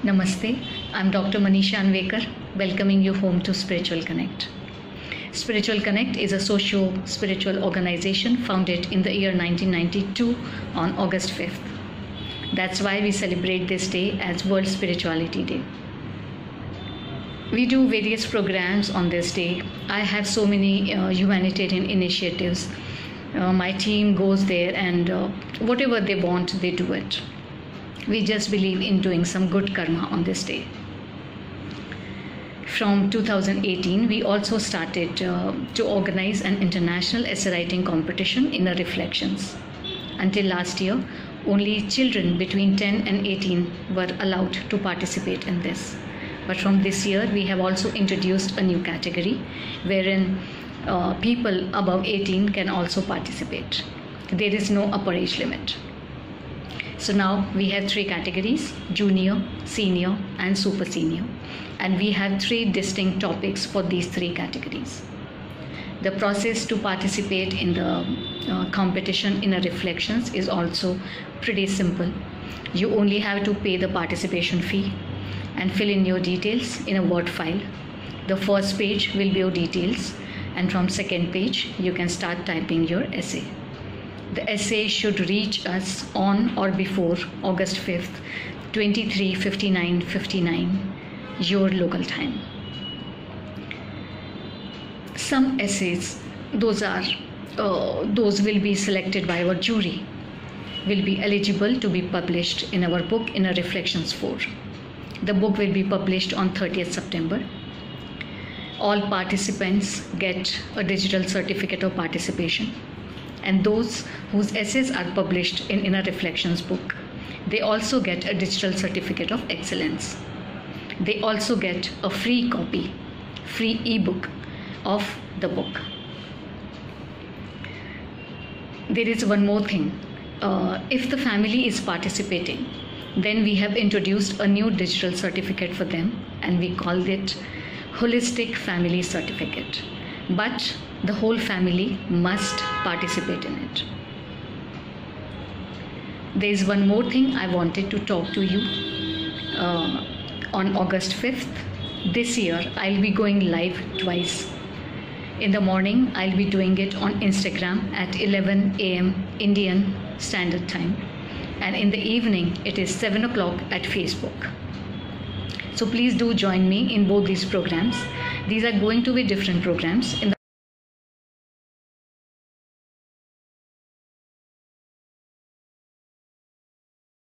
Namaste, I'm Dr. Manisha Anvekar, welcoming you home to Spiritual Connect. Spiritual Connect is a socio-spiritual organization founded in the year 1992 on August 5th. That's why we celebrate this day as World Spirituality Day. We do various programs on this day. I have so many humanitarian initiatives. My team goes there and whatever they want, they do it. We just believe in doing some good karma on this day. From 2018, we also started to organize an international essay writing competition, Inner Reflections. Until last year, only children between 10 and 18 were allowed to participate in this. But from this year, we have also introduced a new category wherein people above 18 can also participate. There is no upper age limit. So now we have three categories: junior, senior and super senior, and we have three distinct topics for these three categories. The process to participate in the competition Inner Reflections is also pretty simple. You only have to pay the participation fee and fill in your details in a Word file. The first page will be your details, and from second page you can start typing your essay. The essay should reach us on or before August 5th, 23:59:59, your local time. Some essays, those will be selected by our jury, will be eligible to be published in our book Inner Reflections 4. The book will be published on 30th September. All participants get a digital certificate of participation. And those whose essays are published in Inner Reflections book, they also get a digital certificate of excellence. They also get a free copy, free ebook of the book. There is one more thing. If the family is participating, then we have introduced a new digital certificate for them, and we call it Holistic Family Certificate. But the whole family must participate in it. There is one more thing I wanted to talk to you. On August 5th, this year, I'll be going live twice. In the morning, I'll be doing it on Instagram at 11 a.m. Indian Standard Time. And in the evening, it is 7 o'clock at Facebook. So please do join me in both these programs. These are going to be different programs.